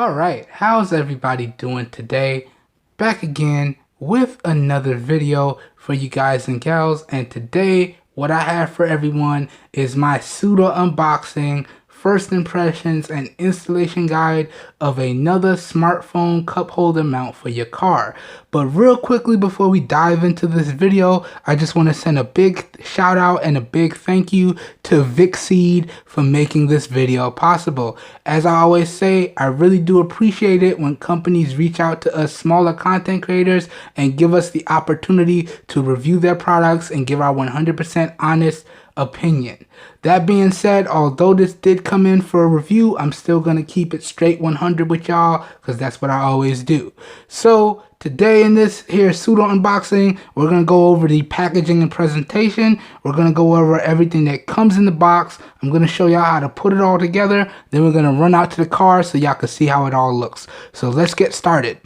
Alright, how's everybody doing today? Back again with another video for you guys and gals, and today what I have for everyone is my Pseudo unboxing, first impressions, and installation guide of another smartphone cup holder mount for your car. But real quickly before we dive into this video, I just want to send a big shout out and a big thank you to Vicseed for making this video possible. As I always say, I really do appreciate it when companies reach out to us smaller content creators and give us the opportunity to review their products and give our 100% honest opinion. That being said, although this did come in for a review, I'm still going to keep it straight 100 with y'all because that's what I always do. So today in this here Pseudo unboxing, we're going to go over the packaging and presentation. We're going to go over everything that comes in the box. I'm going to show y'all how to put it all together. Then we're going to run out to the car so y'all can see how it all looks. So let's get started.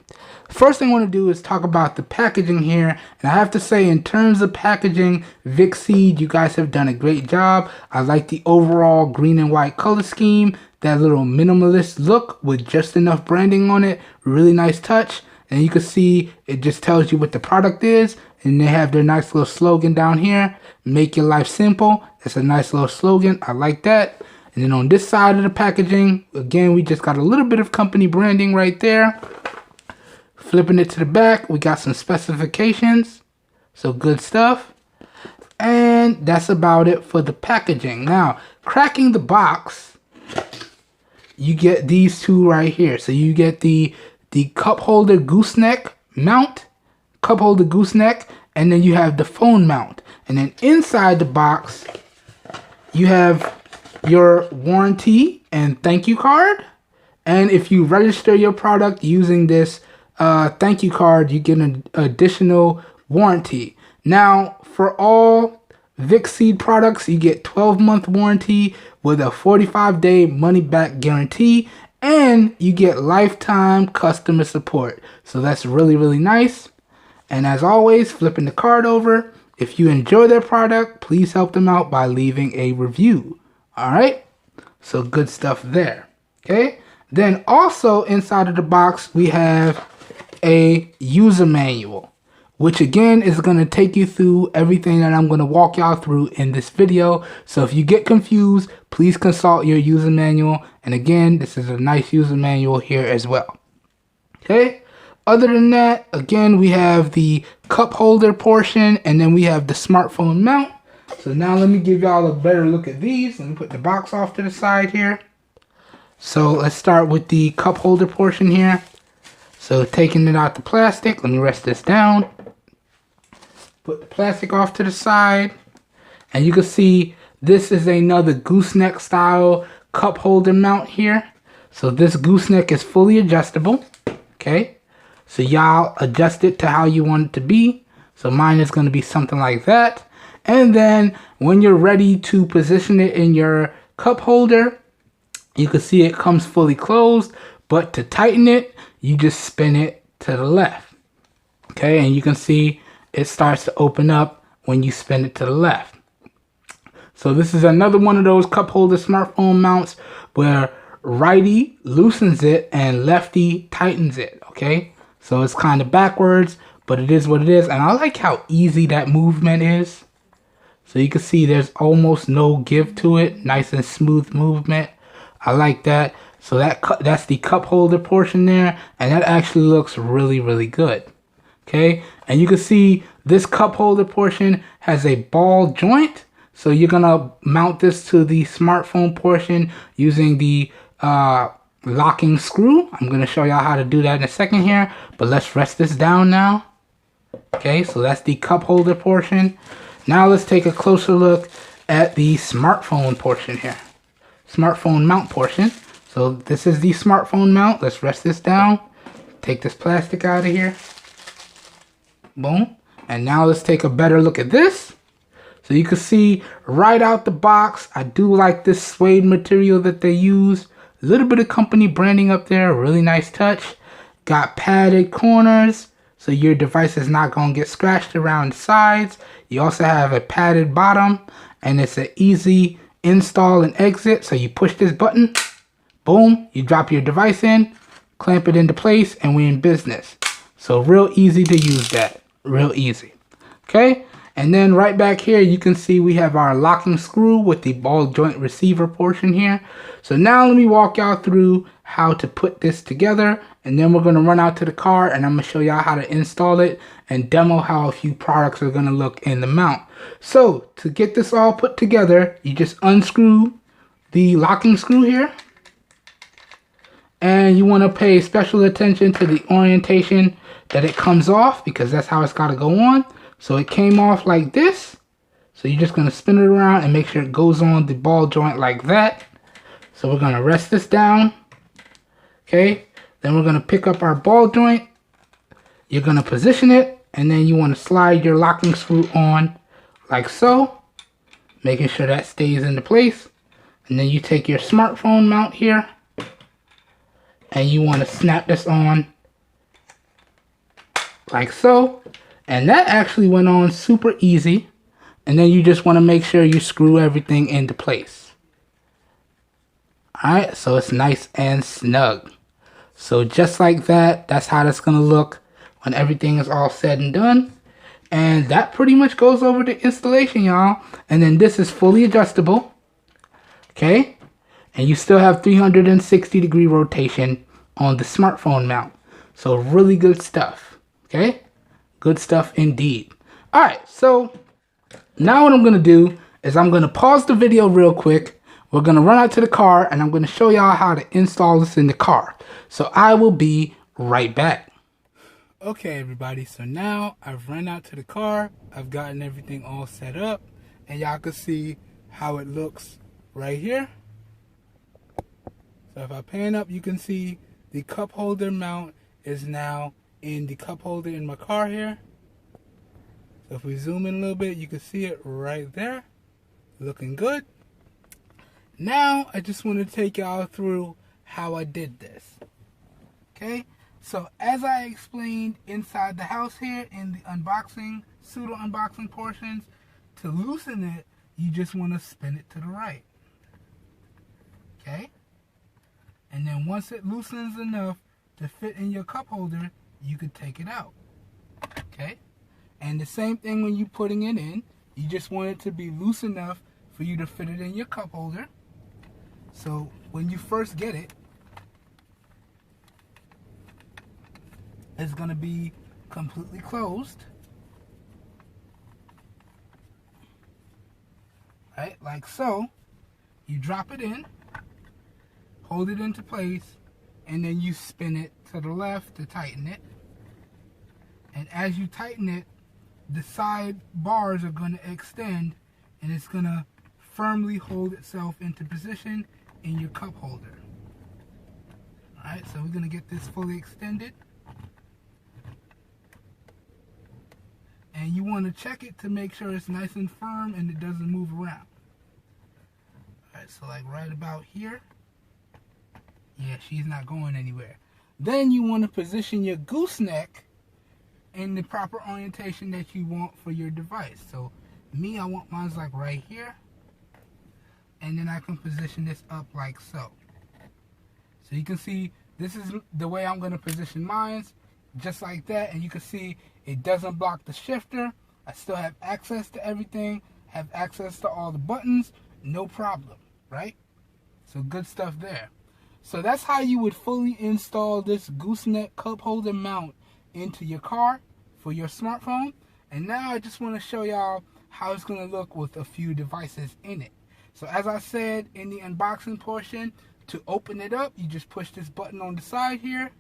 First thing I want to do is talk about the packaging here, and I have to say, in terms of packaging, Vicseed, you guys have done a great job. I like the overall green and white color scheme, that little minimalist look with just enough branding on it, really nice touch. And you can see it just tells you what the product is, and they have their nice little slogan down here, make your life simple. That's a nice little slogan, I like that. And then on this side of the packaging, again, we just got a little bit of company branding right there. Flipping it to the back, we got some specifications, so good stuff. And that's about it for the packaging. Now, cracking the box, you get these two right here. So you get the cup holder gooseneck mount, and then you have the phone mount. And then inside the box, you have your warranty and thank you card. And if you register your product using this thank you card, you get an additional warranty. Now, for all Vicseed products, you get 12-month warranty with a 45-day money-back guarantee, and you get lifetime customer support. So that's really, really nice. And as always, flipping the card over, if you enjoy their product, please help them out by leaving a review. All right? So good stuff there. Okay? Then also inside of the box, we have a user manual, which again is going to take you through everything that I'm going to walk y'all through in this video. So if you get confused, please consult your user manual. And again, this is a nice user manual here as well. Okay. Other than that, again, we have the cup holder portion, and then we have the smartphone mount. So now let me give y'all a better look at these. Let me put the box off to the side here. So let's start with the cup holder portion here. So taking it out the plastic, let me rest this down. Put the plastic off to the side. And you can see this is another gooseneck style cup holder mount here. So this gooseneck is fully adjustable. Okay. So y'all adjust it to how you want it to be. So mine is going to be something like that. And then when you're ready to position it in your cup holder, you can see it comes fully closed. But to tighten it, you just spin it to the left. Okay, and you can see it starts to open up when you spin it to the left. So this is another one of those cup holder smartphone mounts where righty loosens it and lefty tightens it. Okay, so it's kind of backwards, but it is what it is. And I like how easy that movement is. So you can see there's almost no give to it. Nice and smooth movement. I like that. So that's the cup holder portion there, and that actually looks really, really good. Okay, and you can see this cup holder portion has a ball joint. So you're gonna mount this to the smartphone portion using the locking screw. I'm gonna show y'all how to do that in a second here, but let's rest this down now. Okay, so that's the cup holder portion. Now let's take a closer look at the smartphone portion here. Smartphone mount portion. So this is the smartphone mount. Let's rest this down. Take this plastic out of here. Boom. And now let's take a better look at this. So you can see right out the box, I do like this suede material that they use. A little bit of company branding up there. Really nice touch. Got padded corners, so your device is not going to get scratched around the sides. You also have a padded bottom, and it's an easy install and exit. So you push this button. Boom, you drop your device in, clamp it into place, and we're in business. So real easy to use that. Real easy. Okay, and then right back here you can see we have our locking screw with the ball joint receiver portion here. So now let me walk y'all through how to put this together, and then we're going to run out to the car and I'm going to show y'all how to install it and demo how a few products are going to look in the mount. So to get this all put together, you just unscrew the locking screw here, and you want to pay special attention to the orientation that it comes off, because that's how it's got to go on. So it came off like this. So you're just going to spin it around and make sure it goes on the ball joint like that. So we're going to rest this down. Okay. Then we're going to pick up our ball joint. You're going to position it, and then you want to slide your locking screw on like so, making sure that stays into place. And then you take your smartphone mount here, and you want to snap this on like so. And that actually went on super easy. And then you just want to make sure you screw everything into place. Alright, so it's nice and snug. So just like that, that's how that's going to look when everything is all said and done. And that pretty much goes over the installation, y'all. And then this is fully adjustable. Okay. And you still have 360-degree rotation on the smartphone mount. So really good stuff. Okay. Good stuff indeed. Alright, so now what I'm going to do is I'm going to pause the video real quick. We're going to run out to the car and I'm going to show y'all how to install this in the car. So I will be right back. Okay, everybody, so now I've run out to the car. I've gotten everything all set up, and y'all can see how it looks right here. So if I pan up, you can see the cup holder mount is now in the cup holder in my car here. So if we zoom in a little bit, you can see it right there, looking good. Now I just want to take y'all through how I did this. Okay, so as I explained inside the house here in the unboxing, pseudo unboxing portions, to loosen it, you just want to spin it to the right. Okay, and then once it loosens enough to fit in your cup holder, you could take it out. Okay, and the same thing when you're putting it in, you just want it to be loose enough for you to fit it in your cup holder. So when you first get it, it's going to be completely closed. Right, like so. You drop it in, hold it into place, and then you spin it to the left to tighten it. And as you tighten it, the side bars are going to extend, and it's going to firmly hold itself into position in your cup holder. Alright, so we're going to get this fully extended. And you want to check it to make sure it's nice and firm and it doesn't move around. Alright, so like right about here. Yeah, she's not going anywhere. Then you want to position your gooseneck in the proper orientation that you want for your device. So me, I want mine like right here. And then I can position this up like so. So you can see this is the way I'm going to position mine. Just like that. And you can see it doesn't block the shifter. I still have access to everything. Have access to all the buttons. No problem. Right? So good stuff there. So that's how you would fully install this gooseneck cup holder mount into your car for your smartphone. And now I just want to show y'all how it's going to look with a few devices in it. So as I said in the unboxing portion, to open it up, you just push this button on the side here.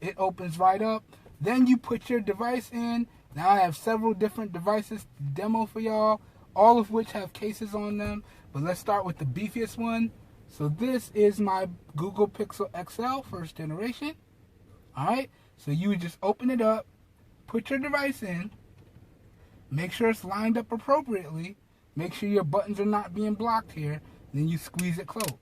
It opens right up. Then you put your device in. Now I have several different devices to demo for y'all, all of which have cases on them. But let's start with the beefiest one. So this is my Google Pixel XL first generation. Alright, so you would just open it up, put your device in, make sure it's lined up appropriately, make sure your buttons are not being blocked here, then you squeeze it closed.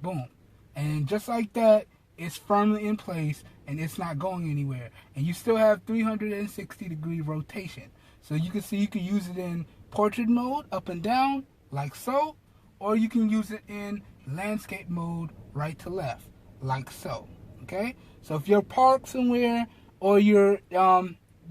Boom. And just like that, it's firmly in place and it's not going anywhere. And you still have 360-degree rotation. So you can see you can use it in portrait mode, up and down, like so. Or you can use it in landscape mode, right to left, like so. Okay, so if you're parked somewhere or you're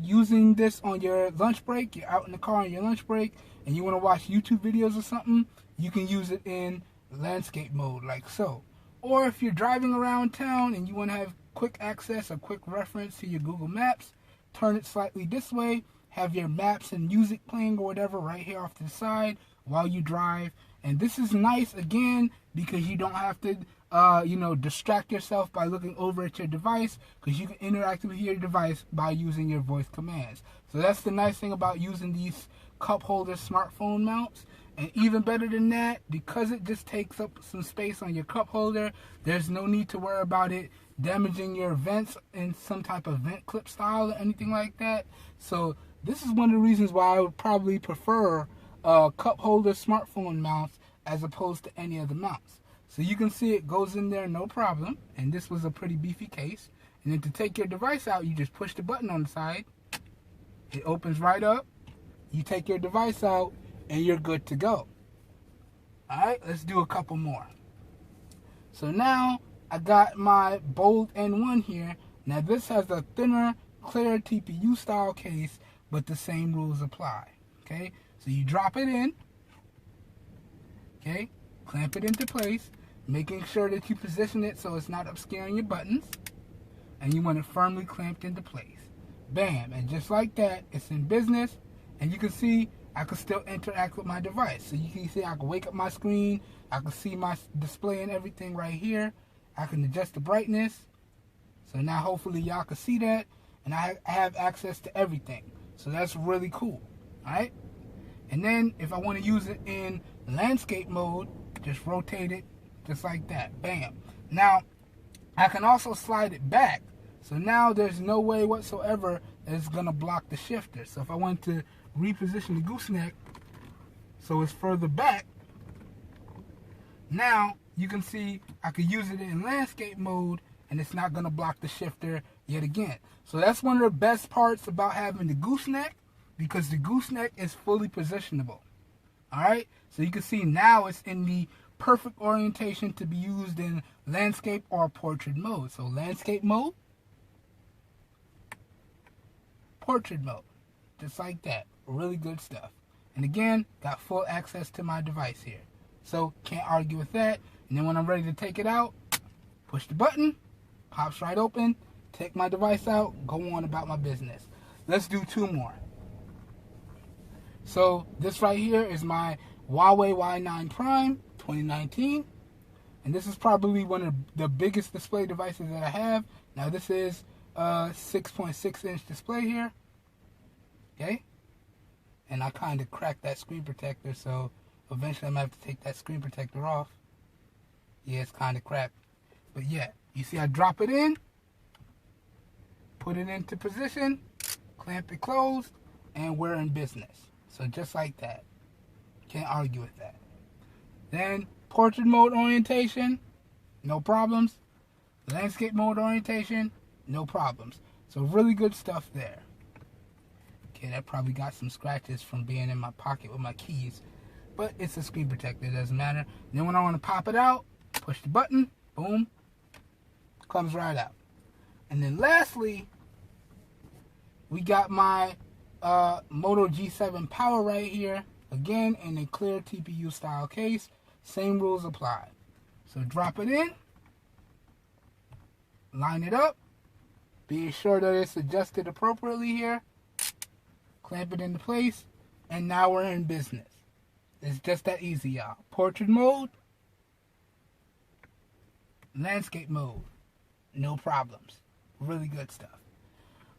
using this on your lunch break, you're out in the car on your lunch break and you want to watch YouTube videos or something, you can use it in landscape mode like so. Or if you're driving around town and you want to have quick access or quick reference to your Google Maps, turn it slightly this way, have your maps and music playing or whatever right here off to the side while you drive. And this is nice again because you don't have to distract yourself by looking over at your device, because you can interact with your device by using your voice commands. So that's the nice thing about using these cup holder smartphone mounts. And even better than that, because it just takes up some space on your cup holder, there's no need to worry about it damaging your vents in some type of vent clip style or anything like that. So this is one of the reasons why I would probably prefer cup holder smartphone mounts as opposed to any other mounts. So you can see it goes in there no problem, and this was a pretty beefy case. And then to take your device out, you just push the button on the side. It opens right up. You take your device out, and you're good to go. Alright, let's do a couple more. So now, I got my Bold N1 here. Now this has a thinner, clear TPU style case, but the same rules apply. Okay, so you drop it in. Okay, clamp it into place, making sure that you position it so it's not obscuring your buttons, and you want it firmly clamped into place. Bam, and just like that, it's in business. And you can see I can still interact with my device. So you can see I can wake up my screen, I can see my display and everything right here. I can adjust the brightness. So now hopefully y'all can see that, and I have access to everything. So that's really cool. Alright? And then if I want to use it in landscape mode, just rotate it just like that. Bam. Now, I can also slide it back. So now there's no way whatsoever that it's going to block the shifter. So if I want to reposition the gooseneck so it's further back, now you can see I could use it in landscape mode and it's not going to block the shifter yet again. So that's one of the best parts about having the gooseneck, because the gooseneck is fully positionable. Alright, so you can see now it's in the perfect orientation to be used in landscape or portrait mode. So landscape mode, portrait mode, just like that. Really good stuff. And again, got full access to my device here. So can't argue with that. And then when I'm ready to take it out, push the button, pops right open, take my device out, go on about my business. Let's do two more. So this right here is my Huawei Y9 Prime 2019. And this is probably one of the biggest display devices that I have. Now this is a 6.6 inch display here. Okay. And I kind of cracked that screen protector, so eventually I'm going to have to take that screen protector off. Yeah, it's kind of cracked. But yeah, you see I drop it in, put it into position, clamp it closed, and we're in business. So just like that. Can't argue with that. Then portrait mode orientation, no problems. Landscape mode orientation, no problems. So really good stuff there. Okay, that probably got some scratches from being in my pocket with my keys. But it's a screen protector, it doesn't matter. And then when I want to pop it out, push the button, boom, comes right out. And then lastly, we got my Moto G7 Power right here. Again, in a clear TPU style case. Same rules apply. So drop it in, line it up, be sure that it's adjusted appropriately here, clamp it into place, and now we're in business. It's just that easy, y'all. Portrait mode, landscape mode, no problems. Really good stuff.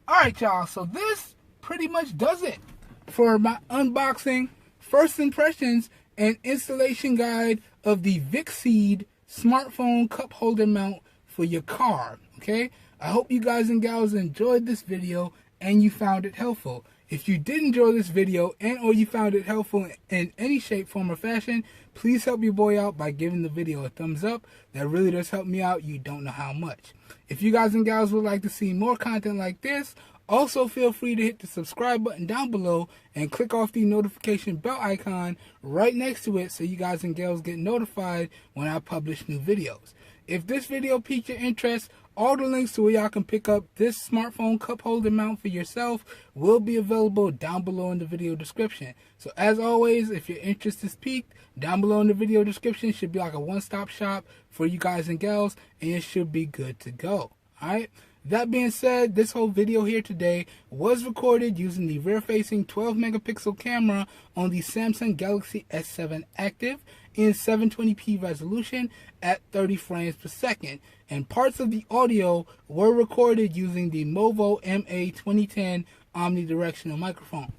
Alright, y'all, so this pretty much does it for my unboxing, first impressions, and installation guide of the Vicseed smartphone cup holder mount for your car. Okay, I hope you guys and gals enjoyed this video and you found it helpful. If you did enjoy this video and or you found it helpful in any shape, form, or fashion, please help your boy out by giving the video a thumbs up. That really does help me out. You don't know how much. If you guys and gals would like to see more content like this, also feel free to hit the subscribe button down below and click off the notification bell icon right next to it so you guys and gals get notified when I publish new videos. If this video piqued your interest, all the links to where y'all can pick up this smartphone cup holder mount for yourself will be available down below in the video description. So as always, if your interest is piqued, down below in the video description should be like a one-stop shop for you guys and gals, and it should be good to go. Alright? That being said, this whole video here today was recorded using the rear-facing 12 megapixel camera on the Samsung Galaxy S7 Active in 720p resolution at 30 frames per second, and parts of the audio were recorded using the Movo MA2010 omnidirectional microphone.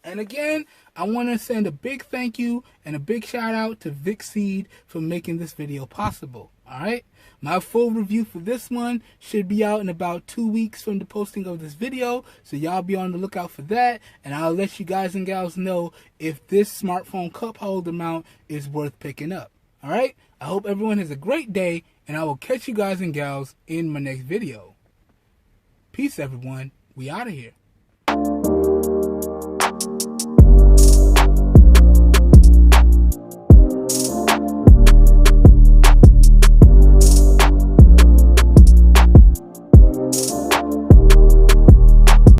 And again, I want to send a big thank you and a big shout out to Vicseed for making this video possible. Alright, my full review for this one should be out in about 2 weeks from the posting of this video, so y'all be on the lookout for that, and I'll let you guys and gals know if this smartphone cup holder mount is worth picking up. Alright, I hope everyone has a great day, and I will catch you guys and gals in my next video. Peace everyone, we out of here.